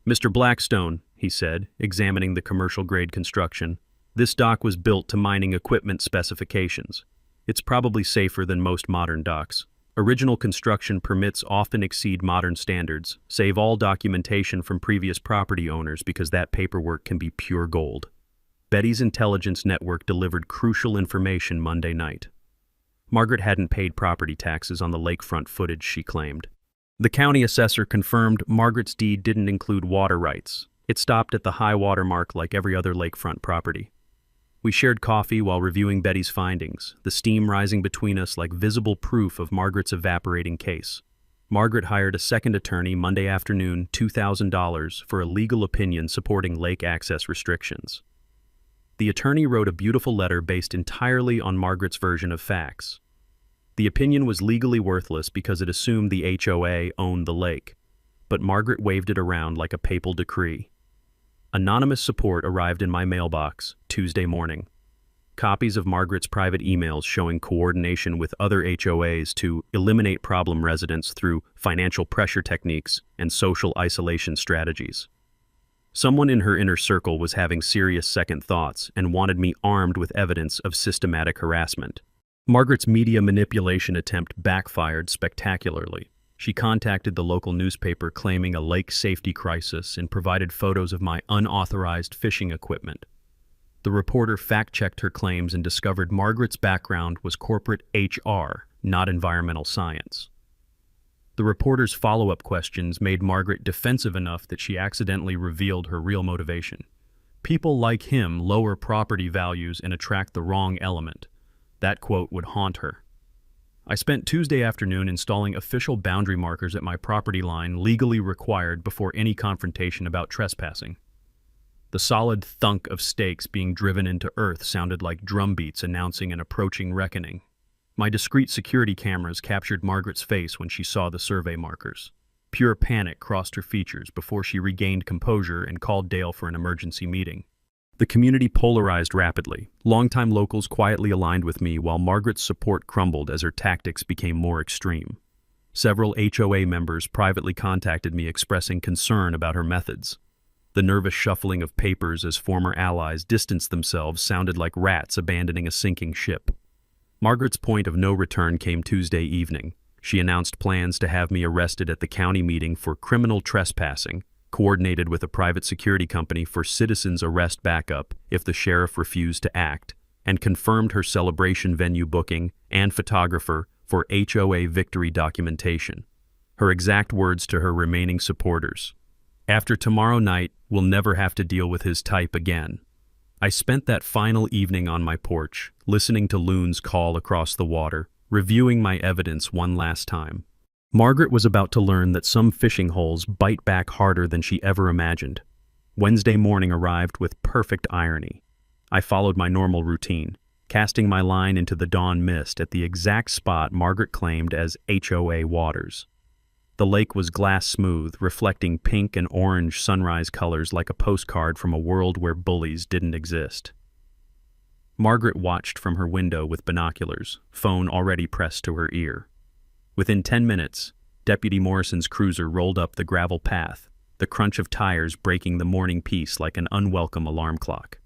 "Mr. Blackstone," he said, examining the commercial-grade construction, "this dock was built to mining equipment specifications. It's probably safer than most modern docks. Original construction permits often exceed modern standards. Save all documentation from previous property owners because that paperwork can be pure gold." Betty's intelligence network delivered crucial information Monday night. Margaret hadn't paid property taxes on the lakefront footage she claimed. The county assessor confirmed Margaret's deed didn't include water rights. It stopped at the high water mark like every other lakefront property. We shared coffee while reviewing Betty's findings, the steam rising between us like visible proof of Margaret's evaporating case. Margaret hired a second attorney Monday afternoon, $2,000, for a legal opinion supporting lake access restrictions. The attorney wrote a beautiful letter based entirely on Margaret's version of facts. The opinion was legally worthless because it assumed the HOA owned the lake, but Margaret waved it around like a papal decree. Anonymous support arrived in my mailbox Tuesday morning. Copies of Margaret's private emails showing coordination with other HOAs to eliminate problem residents through financial pressure techniques and social isolation strategies. Someone in her inner circle was having serious second thoughts and wanted me armed with evidence of systematic harassment. Margaret's media manipulation attempt backfired spectacularly. She contacted the local newspaper claiming a lake safety crisis and provided photos of my unauthorized fishing equipment. The reporter fact-checked her claims and discovered Margaret's background was corporate HR, not environmental science. The reporter's follow-up questions made Margaret defensive enough that she accidentally revealed her real motivation. "People like him lower property values and attract the wrong element." That quote would haunt her. I spent Tuesday afternoon installing official boundary markers at my property line legally required before any confrontation about trespassing. The solid thunk of stakes being driven into earth sounded like drum beats announcing an approaching reckoning. My discreet security cameras captured Margaret's face when she saw the survey markers. Pure panic crossed her features before she regained composure and called Dale for an emergency meeting. The community polarized rapidly. Longtime locals quietly aligned with me while Margaret's support crumbled as her tactics became more extreme. Several HOA members privately contacted me expressing concern about her methods. The nervous shuffling of papers as former allies distanced themselves sounded like rats abandoning a sinking ship. Margaret's point of no return came Tuesday evening. She announced plans to have me arrested at the county meeting for criminal trespassing, coordinated with a private security company for citizens' arrest backup if the sheriff refused to act, and confirmed her celebration venue booking and photographer for HOA victory documentation. Her exact words to her remaining supporters: "After tomorrow night, we'll never have to deal with his type again." I spent that final evening on my porch, listening to loons call across the water, reviewing my evidence one last time. Margaret was about to learn that some fishing holes bite back harder than she ever imagined. Wednesday morning arrived with perfect irony. I followed my normal routine, casting my line into the dawn mist at the exact spot Margaret claimed as HOA waters. The lake was glass smooth, reflecting pink and orange sunrise colors like a postcard from a world where bullies didn't exist. Margaret watched from her window with binoculars, phone already pressed to her ear. Within 10 minutes, Deputy Morrison's cruiser rolled up the gravel path, the crunch of tires breaking the morning peace like an unwelcome alarm clock.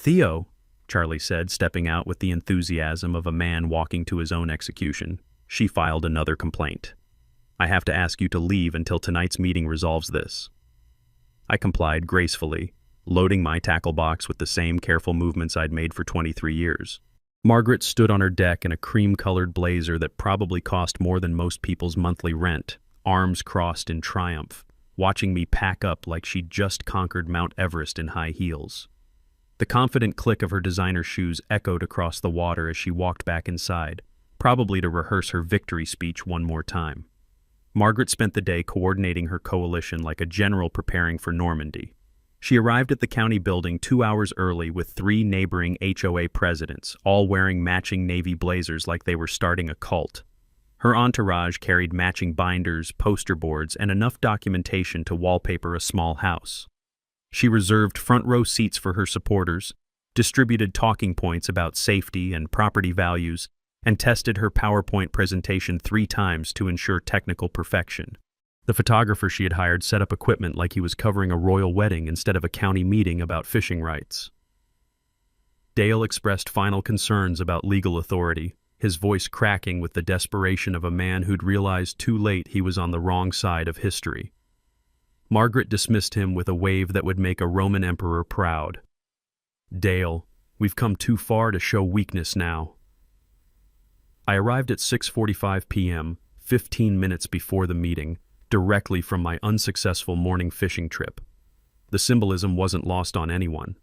"Theo," Charlie said, stepping out with the enthusiasm of a man walking to his own execution. She filed another complaint. "I have to ask you to leave until tonight's meeting resolves this." I complied gracefully, loading my tackle box with the same careful movements I'd made for 23 years. Margaret stood on her deck in a cream-colored blazer that probably cost more than most people's monthly rent, arms crossed in triumph, watching me pack up like she'd just conquered Mount Everest in high heels. The confident click of her designer shoes echoed across the water as she walked back inside, probably to rehearse her victory speech one more time. Margaret spent the day coordinating her coalition like a general preparing for Normandy. She arrived at the county building 2 hours early with 3 neighboring HOA presidents, all wearing matching navy blazers like they were starting a cult. Her entourage carried matching binders, poster boards, and enough documentation to wallpaper a small house. She reserved front-row seats for her supporters, distributed talking points about safety and property values, and tested her PowerPoint presentation 3 times to ensure technical perfection. The photographer she had hired set up equipment like he was covering a royal wedding instead of a county meeting about fishing rights. Dale expressed final concerns about legal authority, his voice cracking with the desperation of a man who'd realized too late he was on the wrong side of history. Margaret dismissed him with a wave that would make a Roman emperor proud. "Dale, we've come too far to show weakness now." I arrived at 6:45 p.m., 15 minutes before the meeting, directly from my unsuccessful morning fishing trip. The symbolism wasn't lost on anyone.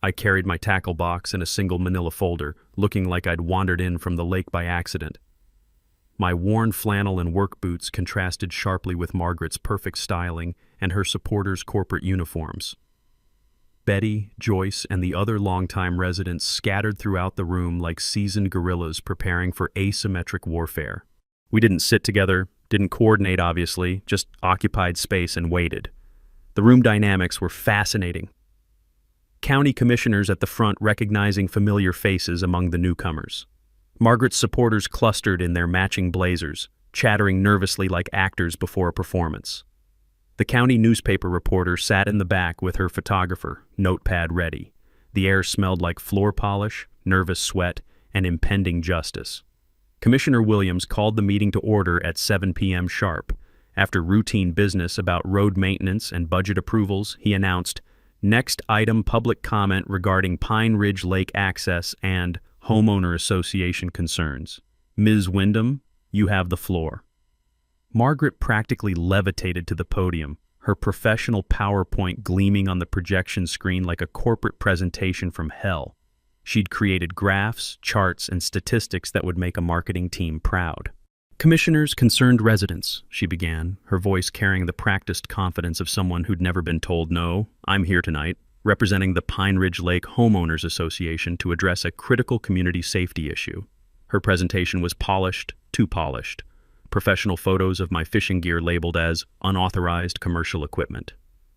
I carried my tackle box in a single manila folder, looking like I'd wandered in from the lake by accident. My worn flannel and work boots contrasted sharply with Margaret's perfect styling and her supporters' corporate uniforms. Betty, Joyce, and the other longtime residents scattered throughout the room like seasoned guerrillas preparing for asymmetric warfare. We didn't sit together, didn't coordinate obviously, just occupied space and waited. The room dynamics were fascinating. County commissioners at the front recognizing familiar faces among the newcomers. Margaret's supporters clustered in their matching blazers, chattering nervously like actors before a performance. The county newspaper reporter sat in the back with her photographer, notepad ready. The air smelled like floor polish, nervous sweat, and impending justice. Commissioner Williams called the meeting to order at 7 p.m. sharp. After routine business about road maintenance and budget approvals, he announced, "Next item, public comment regarding Pine Ridge Lake access and homeowner association concerns. Ms. Wyndham, you have the floor." Margaret practically levitated to the podium, her professional PowerPoint gleaming on the projection screen like a corporate presentation from hell. She'd created graphs, charts, and statistics that would make a marketing team proud. "Commissioners, concerned residents," she began, her voice carrying the practiced confidence of someone who'd never been told no. "I'm here tonight, representing the Pine Ridge Lake Homeowners Association to address a critical community safety issue." Her presentation was polished, too polished. Professional photos of my fishing gear labeled as unauthorized commercial equipment.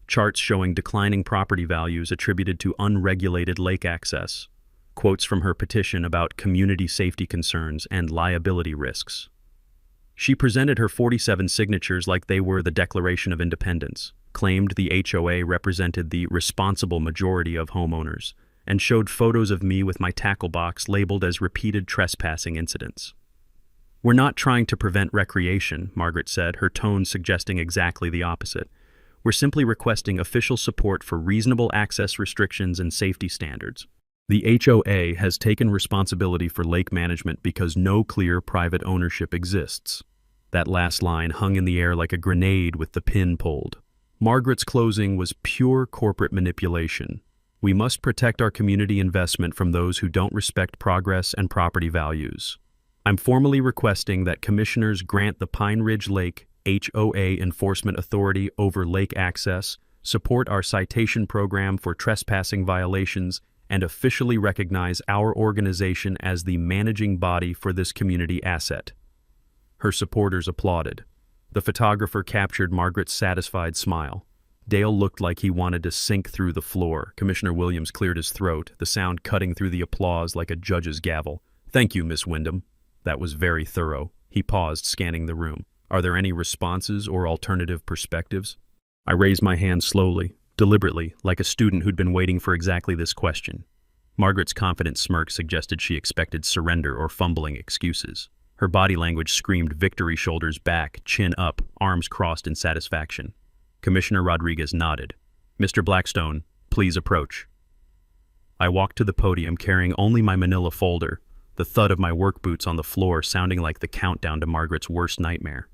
Charts showing declining property values attributed to unregulated lake access. Quotes from her petition about community safety concerns and liability risks. She presented her 47 signatures like they were the Declaration of Independence, claimed the HOA represented the responsible majority of homeowners, and showed photos of me with my tackle box labeled as repeated trespassing incidents. "We're not trying to prevent recreation," Margaret said, her tone suggesting exactly the opposite. "We're simply requesting official support for reasonable access restrictions and safety standards. The HOA has taken responsibility for lake management because no clear private ownership exists." That last line hung in the air like a grenade with the pin pulled. Margaret's closing was pure corporate manipulation. "We must protect our community investment from those who don't respect progress and property values. I'm formally requesting that commissioners grant the Pine Ridge Lake HOA Enforcement Authority over lake access, support our citation program for trespassing violations, and officially recognize our organization as the managing body for this community asset." Her supporters applauded. The photographer captured Margaret's satisfied smile. Dale looked like he wanted to sink through the floor. Commissioner Williams cleared his throat, the sound cutting through the applause like a judge's gavel. "Thank you, Miss Wyndham. That was very thorough." He paused, scanning the room. "Are there any responses or alternative perspectives?" I raised my hand slowly. deliberately, like a student who'd been waiting for exactly this question. Margaret's confident smirk suggested she expected surrender or fumbling excuses. Her body language screamed victory, shoulders back, chin up, arms crossed in satisfaction. Commissioner Rodriguez nodded. "Mr. Blackstone, please approach." I walked to the podium carrying only my manila folder, the thud of my work boots on the floor sounding like the countdown to Margaret's worst nightmare.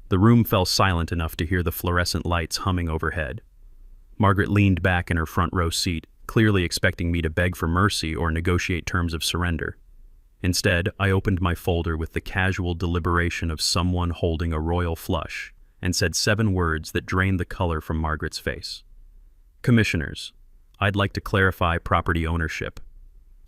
The room fell silent enough to hear the fluorescent lights humming overhead. Margaret leaned back in her front row seat, clearly expecting me to beg for mercy or negotiate terms of surrender. Instead, I opened my folder with the casual deliberation of someone holding a royal flush and said 7 words that drained the color from Margaret's face. "Commissioners, I'd like to clarify property ownership."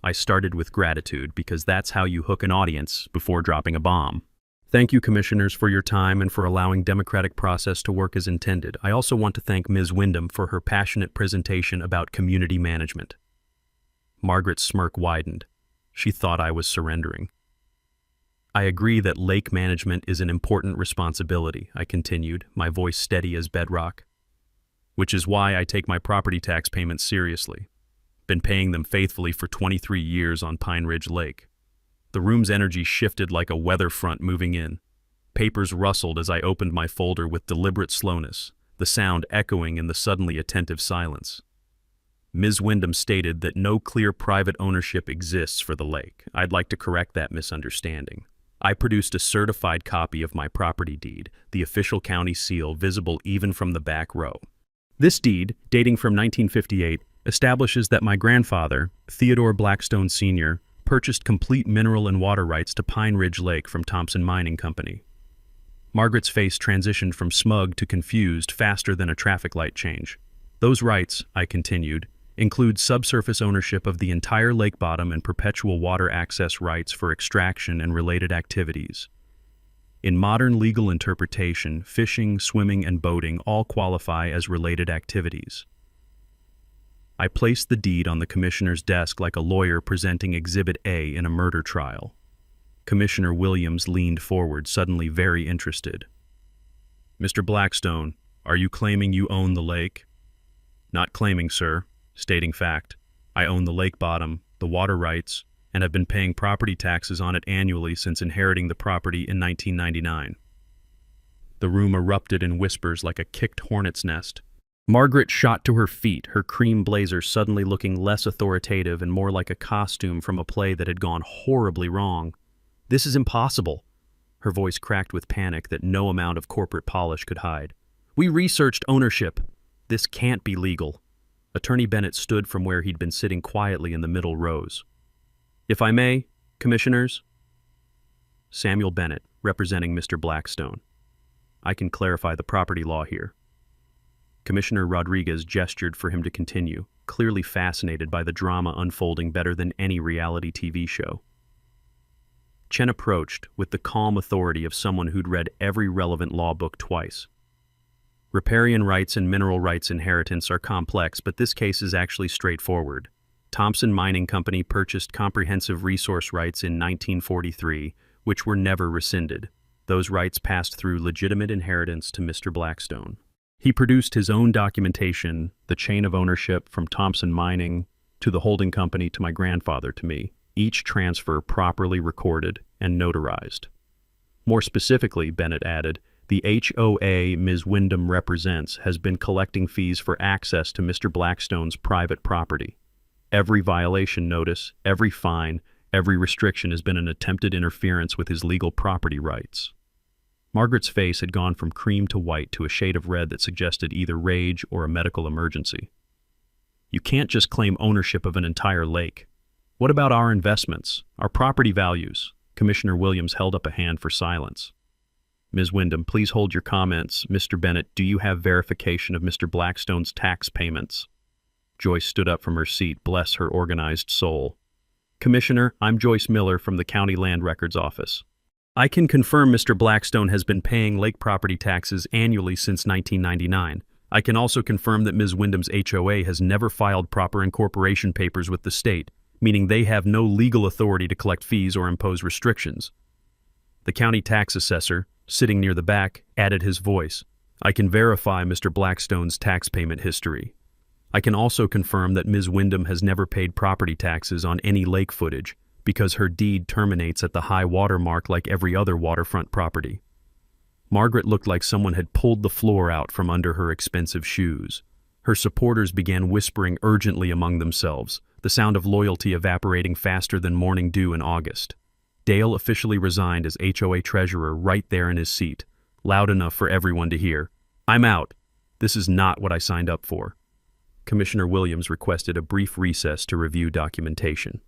I started with gratitude because that's how you hook an audience before dropping a bomb. "Thank you, Commissioners, for your time and for allowing democratic process to work as intended. I also want to thank Ms. Wyndham for her passionate presentation about community management." Margaret's smirk widened. She thought I was surrendering. "I agree that lake management is an important responsibility," I continued, my voice steady as bedrock. "Which is why I take my property tax payments seriously. Been paying them faithfully for 23 years on Pine Ridge Lake." The room's energy shifted like a weather front moving in. Papers rustled as I opened my folder with deliberate slowness, the sound echoing in the suddenly attentive silence. Ms. Wyndham stated that no clear private ownership exists for the lake. I'd like to correct that misunderstanding. I produced a certified copy of my property deed, the official county seal visible even from the back row. This deed, dating from 1958, establishes that my grandfather, Theodore Blackstone Sr., purchased complete mineral and water rights to Pine Ridge Lake from Thompson Mining Company. Margaret's face transitioned from smug to confused faster than a traffic light change. "Those rights," I continued, "include subsurface ownership of the entire lake bottom and perpetual water access rights for extraction and related activities. In modern legal interpretation, fishing, swimming, and boating all qualify as related activities." I placed the deed on the commissioner's desk like a lawyer presenting Exhibit A in a murder trial. Commissioner Williams leaned forward, suddenly very interested. "Mr. Blackstone, are you claiming you own the lake?" "Not claiming, sir. Stating fact. I own the lake bottom, the water rights, and have been paying property taxes on it annually since inheriting the property in 1999. The room erupted in whispers like a kicked hornet's nest. Margaret shot to her feet, her cream blazer suddenly looking less authoritative and more like a costume from a play that had gone horribly wrong. "This is impossible." Her voice cracked with panic that no amount of corporate polish could hide. "We researched ownership. This can't be legal." Attorney Bennett stood from where he'd been sitting quietly in the middle rows. "If I may, Commissioners?" Samuel Bennett, representing Mr. Blackstone. "I can clarify the property law here." Commissioner Rodriguez gestured for him to continue, clearly fascinated by the drama unfolding better than any reality TV show. Chen approached with the calm authority of someone who'd read every relevant law book twice. "Riparian rights and mineral rights inheritance are complex, but this case is actually straightforward. Thompson Mining Company purchased comprehensive resource rights in 1943, which were never rescinded. Those rights passed through legitimate inheritance to Mr. Blackstone. He produced his own documentation, the chain of ownership from Thompson Mining to the holding company to my grandfather to me, each transfer properly recorded and notarized. More specifically," Bennett added, "the HOA Ms. Wyndham represents has been collecting fees for access to Mr. Blackstone's private property. Every violation notice, every fine, every restriction has been an attempted interference with his legal property rights." Margaret's face had gone from cream to white to a shade of red that suggested either rage or a medical emergency. "You can't just claim ownership of an entire lake. What about our investments, our property values?" Commissioner Williams held up a hand for silence. "Ms. Wyndham, please hold your comments. Mr. Bennett, do you have verification of Mr. Blackstone's tax payments?" Joyce stood up from her seat, bless her organized soul. "Commissioner, I'm Joyce Miller from the County Land Records Office. I can confirm Mr. Blackstone has been paying lake property taxes annually since 1999. I can also confirm that Ms. Wyndham's HOA has never filed proper incorporation papers with the state, meaning they have no legal authority to collect fees or impose restrictions." The county tax assessor, sitting near the back, added his voice. I can verify Mr. Blackstone's tax payment history. I can also confirm that Ms. Wyndham has never paid property taxes on any lake footage because her deed terminates at the high water mark like every other waterfront property. Margaret looked like someone had pulled the floor out from under her expensive shoes. Her supporters began whispering urgently among themselves, the sound of loyalty evaporating faster than morning dew in August. Dale officially resigned as HOA treasurer right there in his seat, loud enough for everyone to hear. "I'm out. This is not what I signed up for." Commissioner Williams requested a brief recess to review documentation.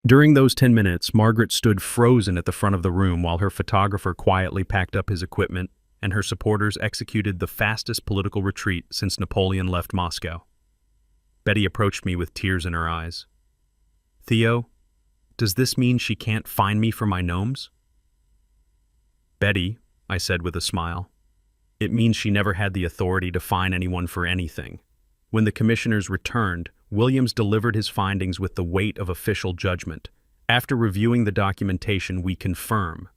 During those 10 minutes, Margaret stood frozen at the front of the room while her photographer quietly packed up his equipment and her supporters executed the fastest political retreat since Napoleon left Moscow. Betty approached me with tears in her eyes. "Theo, does this mean she can't find me for my gnomes?" "Betty," I said with a smile, "it means she never had the authority to fine anyone for anything." When the commissioners returned, Williams delivered his findings with the weight of official judgment. After reviewing the documentation, we confirm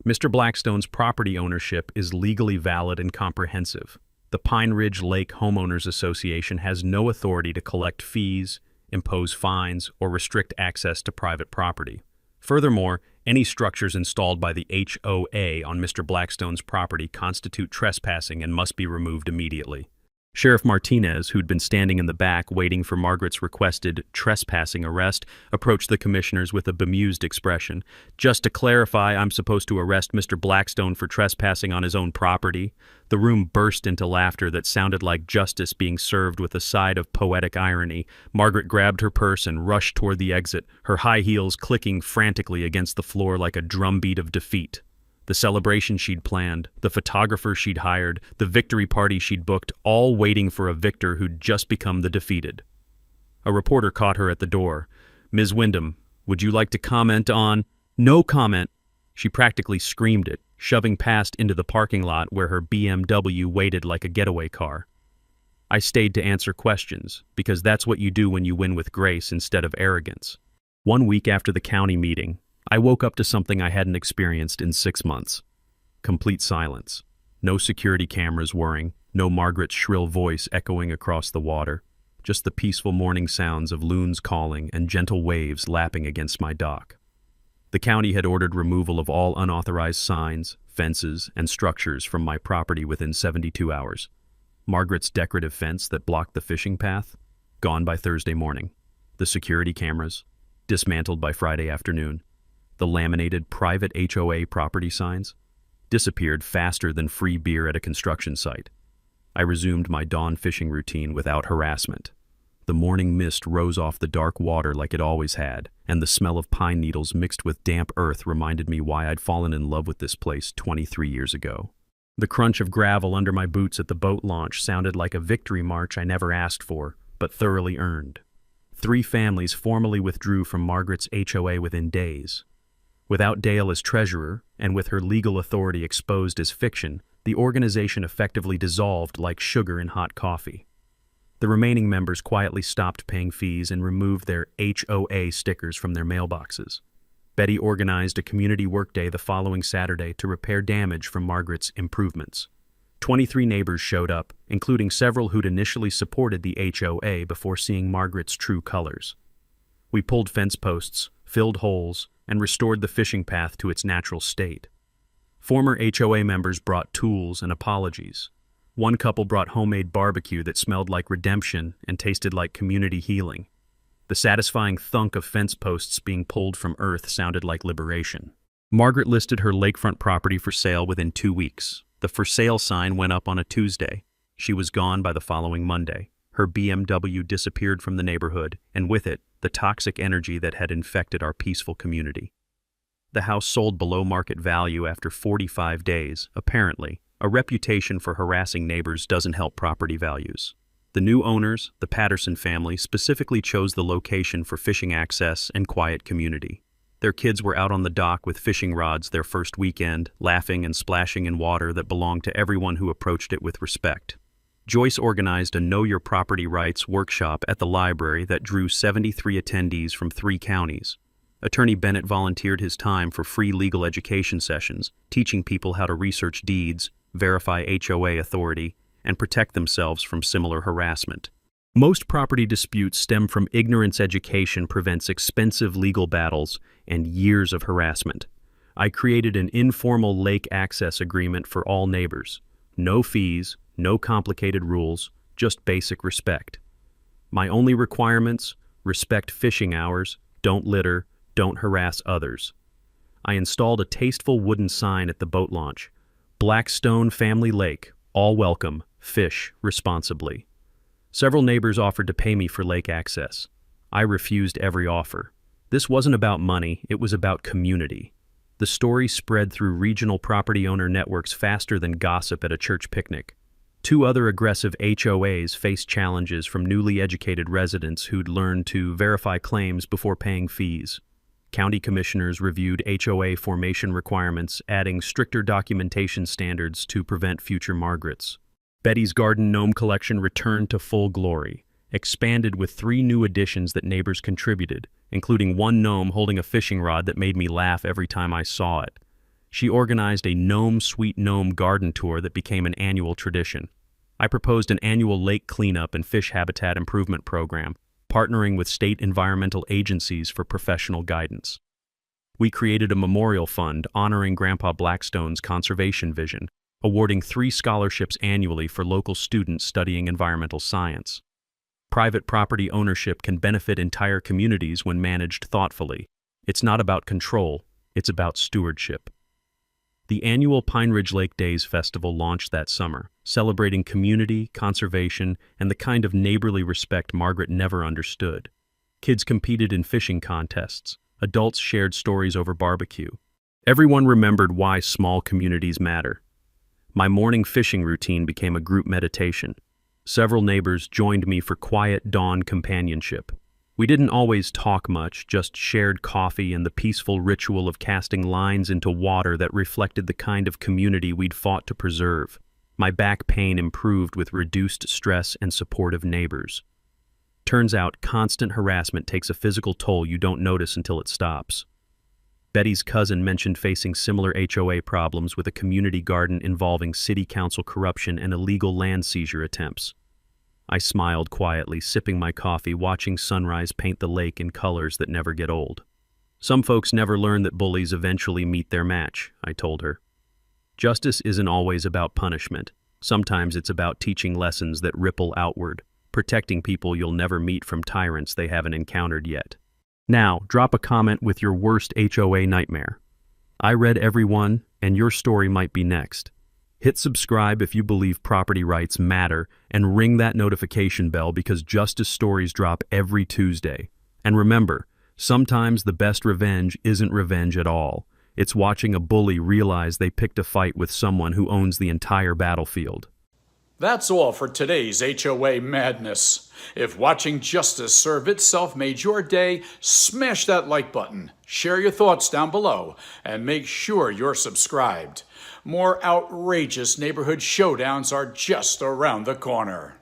Mr. Blackstone's property ownership is legally valid and comprehensive. The Pine Ridge Lake Homeowners Association has no authority to collect fees, impose fines, or restrict access to private property. Furthermore, any structures installed by the HOA on Mr. Blackstone's property constitute trespassing and must be removed immediately. Sheriff Martinez, who'd been standing in the back waiting for Margaret's requested trespassing arrest, approached the commissioners with a bemused expression. "Just to clarify, I'm supposed to arrest Mr. Blackstone for trespassing on his own property?" The room burst into laughter that sounded like justice being served with a side of poetic irony. Margaret grabbed her purse and rushed toward the exit, her high heels clicking frantically against the floor like a drumbeat of defeat. The celebration she'd planned, the photographer she'd hired, the victory party she'd booked, all waiting for a victor who'd just become the defeated. A reporter caught her at the door. "Ms. Wyndham, would you like to comment on—" "No comment!" She practically screamed it, shoving past into the parking lot where her BMW waited like a getaway car. I stayed to answer questions, because that's what you do when you win with grace instead of arrogance. 1 week after the county meeting, I woke up to something I hadn't experienced in 6 months. Complete silence. No security cameras whirring, no Margaret's shrill voice echoing across the water, just the peaceful morning sounds of loons calling and gentle waves lapping against my dock. The county had ordered removal of all unauthorized signs, fences, and structures from my property within 72 hours. Margaret's decorative fence that blocked the fishing path, gone by Thursday morning. The security cameras, dismantled by Friday afternoon. The laminated private HOA property signs disappeared faster than free beer at a construction site. I resumed my dawn fishing routine without harassment. The morning mist rose off the dark water like it always had, and the smell of pine needles mixed with damp earth reminded me why I'd fallen in love with this place 23 years ago. The crunch of gravel under my boots at the boat launch sounded like a victory march I never asked for, but thoroughly earned. 3 families formally withdrew from Margaret's HOA within days. Without Dale as treasurer, and with her legal authority exposed as fiction, the organization effectively dissolved like sugar in hot coffee. The remaining members quietly stopped paying fees and removed their HOA stickers from their mailboxes. Betty organized a community workday the following Saturday to repair damage from Margaret's improvements. 23 neighbors showed up, including several who'd initially supported the HOA before seeing Margaret's true colors. We pulled fence posts, filled holes, and restored the fishing path to its natural state. Former HOA members brought tools and apologies. One couple brought homemade barbecue that smelled like redemption and tasted like community healing. The satisfying thunk of fence posts being pulled from earth sounded like liberation. Margaret listed her lakefront property for sale within 2 weeks. The for sale sign went up on a Tuesday. She was gone by the following Monday. Her BMW disappeared from the neighborhood, and with it, the toxic energy that had infected our peaceful community. The house sold below market value after 45 days, apparently. A reputation for harassing neighbors doesn't help property values. The new owners, the Patterson family, specifically chose the location for fishing access and quiet community. Their kids were out on the dock with fishing rods their first weekend, laughing and splashing in water that belonged to everyone who approached it with respect. Joyce organized a Know Your Property Rights workshop at the library that drew 73 attendees from 3 counties. Attorney Bennett volunteered his time for free legal education sessions, teaching people how to research deeds, verify HOA authority, and protect themselves from similar harassment. Most property disputes stem from ignorance. Education prevents expensive legal battles and years of harassment. I created an informal lake access agreement for all neighbors. No fees, no complicated rules, just basic respect. My only requirements: respect fishing hours, don't litter, don't harass others. I installed a tasteful wooden sign at the boat launch. Blackstone Family Lake, all welcome, fish responsibly. Several neighbors offered to pay me for lake access. I refused every offer. This wasn't about money, it was about community. The story spread through regional property owner networks faster than gossip at a church picnic. 2 other aggressive HOAs faced challenges from newly educated residents who'd learned to verify claims before paying fees. County commissioners reviewed HOA formation requirements, adding stricter documentation standards to prevent future Margarets. Betty's Garden Gnome collection returned to full glory, expanded with 3 new additions that neighbors contributed, including one gnome holding a fishing rod that made me laugh every time I saw it. She organized a Gnome Sweet Gnome garden tour that became an annual tradition. I proposed an annual lake cleanup and fish habitat improvement program, partnering with state environmental agencies for professional guidance. We created a memorial fund honoring Grandpa Blackstone's conservation vision, awarding 3 scholarships annually for local students studying environmental science. Private property ownership can benefit entire communities when managed thoughtfully. It's not about control, it's about stewardship. The annual Pine Ridge Lake Days Festival launched that summer, celebrating community, conservation, and the kind of neighborly respect Margaret never understood. Kids competed in fishing contests. Adults shared stories over barbecue. Everyone remembered why small communities matter. My morning fishing routine became a group meditation. Several neighbors joined me for quiet dawn companionship. We didn't always talk much, just shared coffee and the peaceful ritual of casting lines into water that reflected the kind of community we'd fought to preserve. My back pain improved with reduced stress and supportive neighbors. Turns out, constant harassment takes a physical toll you don't notice until it stops. Betty's cousin mentioned facing similar HOA problems with a community garden involving city council corruption and illegal land seizure attempts. I smiled quietly, sipping my coffee, watching sunrise paint the lake in colors that never get old. Some folks never learn that bullies eventually meet their match, I told her. Justice isn't always about punishment. Sometimes it's about teaching lessons that ripple outward, protecting people you'll never meet from tyrants they haven't encountered yet. Now, drop a comment with your worst HOA nightmare. I read every one, and your story might be next. Hit subscribe if you believe property rights matter, and ring that notification bell because justice stories drop every Tuesday. And remember, sometimes the best revenge isn't revenge at all. It's watching a bully realize they picked a fight with someone who owns the entire battlefield. That's all for today's HOA madness. If watching justice serve itself made your day, smash that like button, share your thoughts down below, and make sure you're subscribed. More outrageous neighborhood showdowns are just around the corner.